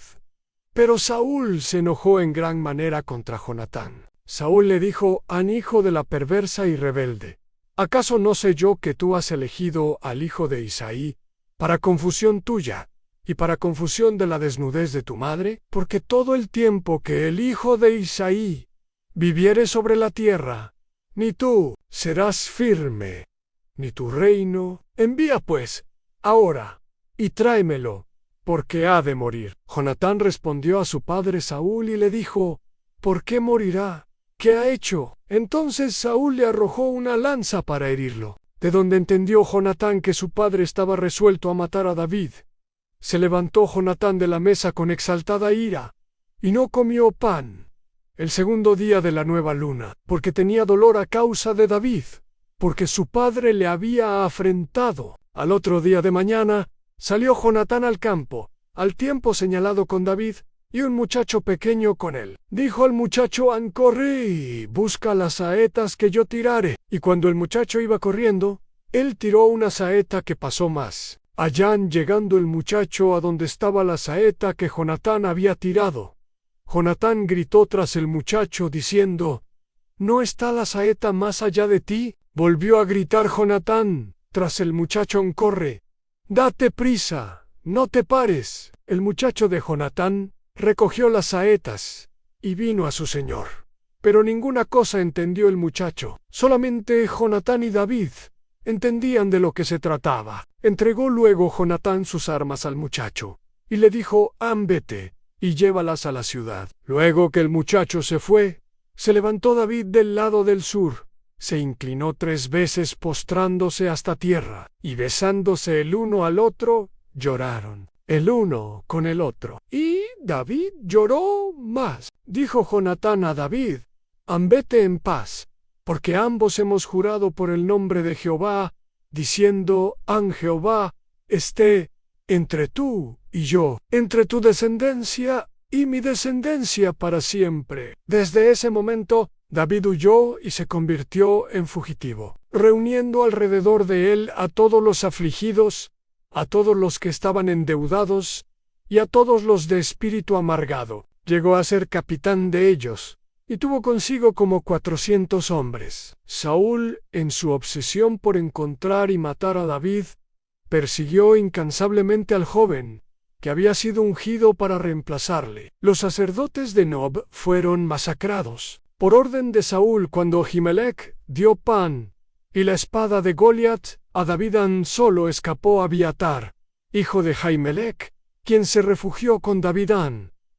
pero Saúl se enojó en gran manera contra Jonatán. Saúl le dijo: hijo de la perversa y rebelde, ¿acaso no sé yo que tú has elegido al hijo de Isaí para confusión tuya y para confusión de la desnudez de tu madre? Porque todo el tiempo que el hijo de Isaí viviere sobre la tierra, ni tú serás firme, ni tu reino. Envía pues ahora y tráemelo, porque ha de morir. Jonatán respondió a su padre Saúl y le dijo: ¿por qué morirá? ¿Qué ha hecho? Entonces Saúl le arrojó una lanza para herirlo, de donde entendió Jonatán que su padre estaba resuelto a matar a David. Se levantó Jonatán de la mesa con exaltada ira, y no comió pan el segundo día de la nueva luna, porque tenía dolor a causa de David, porque su padre le había afrentado. Al otro día de mañana, salió Jonatán al campo, al tiempo señalado con David, y un muchacho pequeño con él. Dijo al muchacho: corre y busca las saetas que yo tirare. Y cuando el muchacho iba corriendo, él tiró una saeta que pasó más. Allá llegando el muchacho a donde estaba la saeta que Jonatán había tirado, Jonatán gritó tras el muchacho diciendo: ¿no está la saeta más allá de ti? Volvió a gritar Jonatán tras el muchacho: corre, date prisa, no te pares. El muchacho de Jonatán recogió las saetas y vino a su señor. Pero ninguna cosa entendió el muchacho, solamente Jonatán y David entendían de lo que se trataba. Entregó luego Jonatán sus armas al muchacho, y le dijo: vete, y llévalas a la ciudad. Luego que el muchacho se fue, se levantó David del lado del sur, se inclinó 3 veces postrándose hasta tierra, y besándose el uno al otro, lloraron, el uno con el otro. Y David lloró más. Dijo Jonatán a David: vete en paz, porque ambos hemos jurado por el nombre de Jehová, diciendo: Jehová esté entre tú y yo, entre tu descendencia y mi descendencia para siempre. Desde ese momento, David huyó y se convirtió en fugitivo, reuniendo alrededor de él a todos los afligidos, a todos los que estaban endeudados, y a todos los de espíritu amargado. Llegó a ser capitán de ellos, y tuvo consigo como 400 hombres. Saúl, en su obsesión por encontrar y matar a David, persiguió incansablemente al joven, que había sido ungido para reemplazarle. Los sacerdotes de Nob fueron masacrados. Por orden de Saúl, cuando Ahimelech dio pan y la espada de Goliat a David, solo escapó Abiatar, hijo de Ahimelech, quien se refugió con David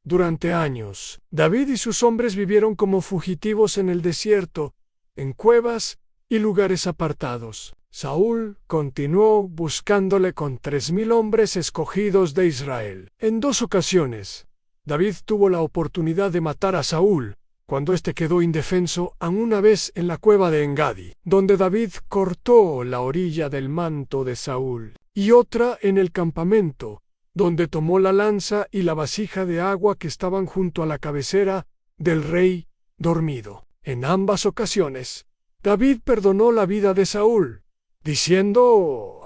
durante años. David y sus hombres vivieron como fugitivos en el desierto, en cuevas y lugares apartados. Saúl continuó buscándole con 3,000 hombres escogidos de Israel. En 2 ocasiones, David tuvo la oportunidad de matar a Saúl, cuando éste quedó indefenso, una vez en la cueva de Engadi, donde David cortó la orilla del manto de Saúl, y otra en el campamento, donde tomó la lanza y la vasija de agua que estaban junto a la cabecera del rey dormido. En ambas ocasiones, David perdonó la vida de Saúl, diciendo: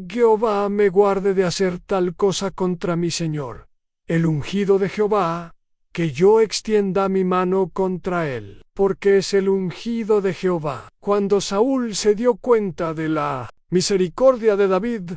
Jehová me guarde de hacer tal cosa contra mi señor, el ungido de Jehová, que yo extienda mi mano contra él, porque es el ungido de Jehová. Cuando Saúl se dio cuenta de la misericordia de David,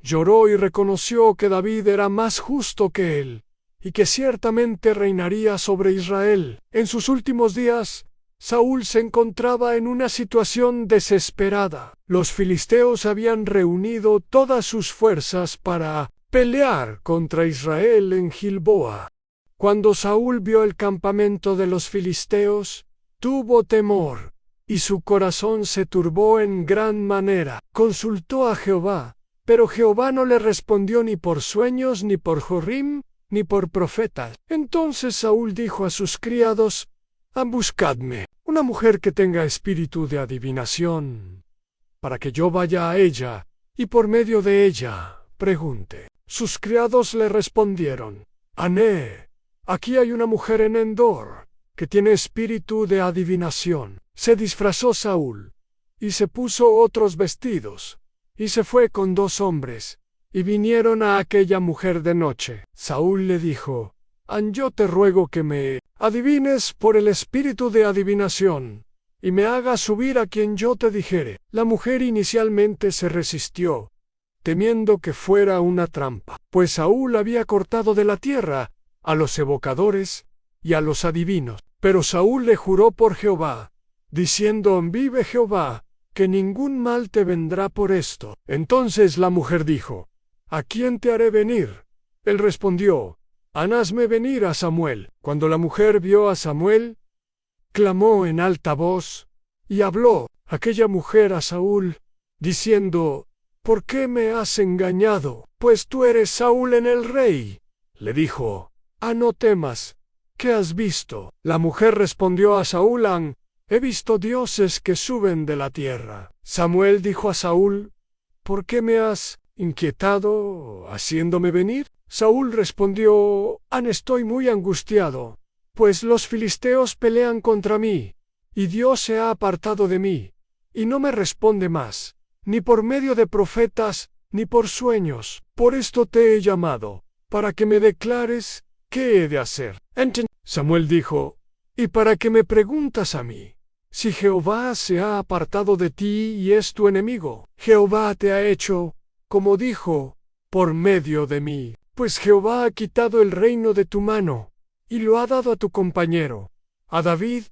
lloró y reconoció que David era más justo que él, y que ciertamente reinaría sobre Israel. En sus últimos días, Saúl se encontraba en una situación desesperada. Los filisteos habían reunido todas sus fuerzas para pelear contra Israel en Gilboa. Cuando Saúl vio el campamento de los filisteos, tuvo temor, y su corazón se turbó en gran manera. Consultó a Jehová, pero Jehová no le respondió ni por sueños, ni por Jorim, ni por profetas. Entonces Saúl dijo a sus criados: buscadme una mujer que tenga espíritu de adivinación, para que yo vaya a ella, y por medio de ella pregunte. Sus criados le respondieron: Ané, aquí hay una mujer en Endor, que tiene espíritu de adivinación. Se disfrazó Saúl, y se puso otros vestidos, y se fue con 2 hombres, y vinieron a aquella mujer de noche. Saúl le dijo: yo te ruego que me adivines por el espíritu de adivinación, y me hagas subir a quien yo te dijere. La mujer inicialmente se resistió, temiendo que fuera una trampa, pues Saúl había cortado de la tierra a los evocadores y a los adivinos. Pero Saúl le juró por Jehová, diciendo: vive Jehová, que ningún mal te vendrá por esto. Entonces la mujer dijo: ¿a quién te haré venir? Él respondió: hazme venir a Samuel. Cuando la mujer vio a Samuel, clamó en alta voz, y habló aquella mujer a Saúl, diciendo: ¿por qué me has engañado? Pues tú eres Saúl en el rey. Le dijo: no temas, ¿qué has visto? La mujer respondió a Saúl: he visto dioses que suben de la tierra. Samuel dijo a Saúl: ¿por qué me has inquietado haciéndome venir? Saúl respondió: estoy muy angustiado, pues los filisteos pelean contra mí, y Dios se ha apartado de mí, y no me responde más, ni por medio de profetas, ni por sueños. Por esto te he llamado, para que me declares qué he de hacer. Samuel dijo: ¿y para qué me preguntas a mí? Si Jehová se ha apartado de ti y es tu enemigo, Jehová te ha hecho, como dijo, por medio de mí. Pues Jehová ha quitado el reino de tu mano, y lo ha dado a tu compañero, a David.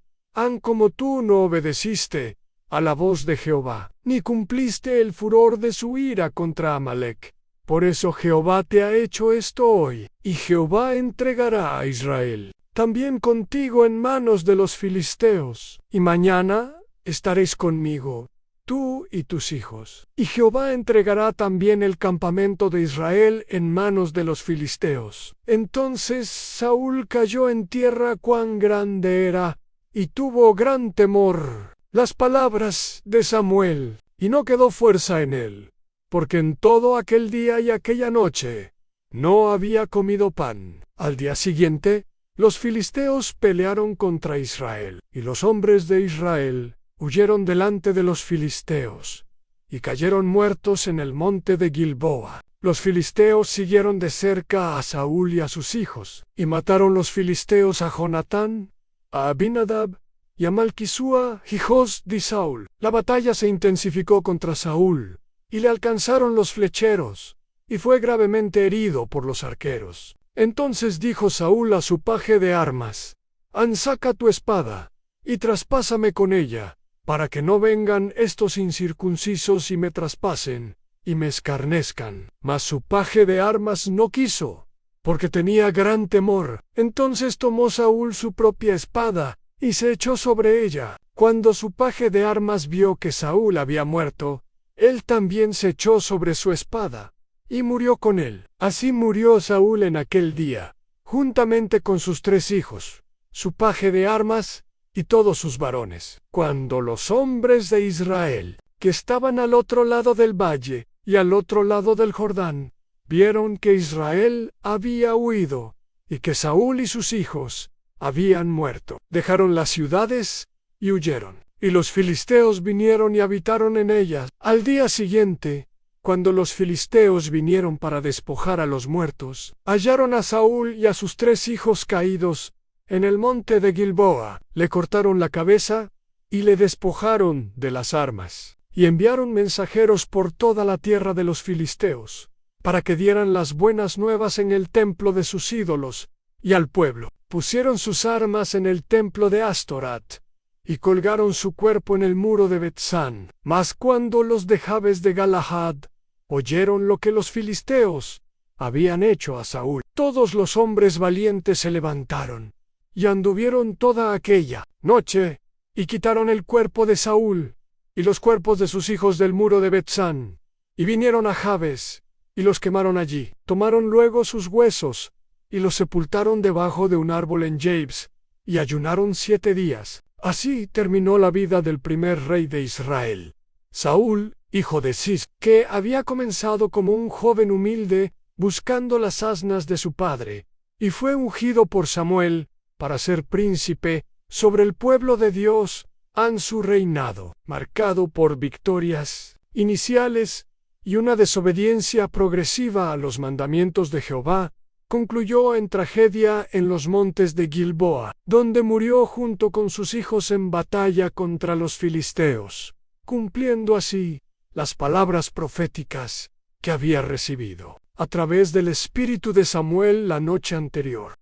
Como tú no obedeciste a la voz de Jehová, ni cumpliste el furor de su ira contra Amalec. Por eso Jehová te ha hecho esto hoy, y Jehová entregará a Israel también contigo en manos de los filisteos. Y mañana estaréis conmigo, tú y tus hijos. Y Jehová entregará también el campamento de Israel en manos de los filisteos. Entonces Saúl cayó en tierra cuán grande era, y tuvo gran temor las palabras de Samuel, y no quedó fuerza en él, porque en todo aquel día y aquella noche no había comido pan. Al día siguiente, los filisteos pelearon contra Israel, y los hombres de Israel huyeron delante de los filisteos, y cayeron muertos en el monte de Gilboa. Los filisteos siguieron de cerca a Saúl y a sus hijos, y mataron los filisteos a Jonatán, a Abinadab, y a Malquisúa, hijos de Saúl. La batalla se intensificó contra Saúl, y le alcanzaron los flecheros, y fue gravemente herido por los arqueros. Entonces dijo Saúl a su paje de armas: saca tu espada. y traspásame con ella, para que no vengan estos incircuncisos y me traspasen, y me escarnezcan. Mas su paje de armas no quiso, porque tenía gran temor. Entonces tomó Saúl su propia espada, y se echó sobre ella. Cuando su paje de armas vio que Saúl había muerto, él también se echó sobre su espada, y murió con él. Así murió Saúl en aquel día, juntamente con sus 3 hijos, su paje de armas, y todos sus varones. Cuando los hombres de Israel, que estaban al otro lado del valle, y al otro lado del Jordán, vieron que Israel había huido, y que Saúl y sus hijos habían muerto, dejaron las ciudades y huyeron. Y los filisteos vinieron y habitaron en ellas. Al día siguiente, cuando los filisteos vinieron para despojar a los muertos, hallaron a Saúl y a sus 3 hijos caídos en el monte de Gilboa. Le cortaron la cabeza y le despojaron de las armas. Y enviaron mensajeros por toda la tierra de los filisteos, para que dieran las buenas nuevas en el templo de sus ídolos, y al pueblo. Pusieron sus armas en el templo de Astorat, y colgaron su cuerpo en el muro de Bethsán. Mas cuando los de Jabes de Galahad oyeron lo que los filisteos habían hecho a Saúl, todos los hombres valientes se levantaron, y anduvieron toda aquella noche, y quitaron el cuerpo de Saúl, y los cuerpos de sus hijos del muro de Bethsán, y vinieron a Jabes, y los quemaron allí. Tomaron luego sus huesos, y los sepultaron debajo de un árbol en Jabes, y ayunaron 7 días. Así terminó la vida del primer rey de Israel, Saúl, hijo de Cis, que había comenzado como un joven humilde, buscando las asnas de su padre, y fue ungido por Samuel para ser príncipe sobre el pueblo de Dios en su reinado, marcado por victorias iniciales y una desobediencia progresiva a los mandamientos de Jehová. Concluyó en tragedia en los montes de Gilboa, donde murió junto con sus hijos en batalla contra los filisteos, cumpliendo así las palabras proféticas que había recibido a través del espíritu de Samuel la noche anterior.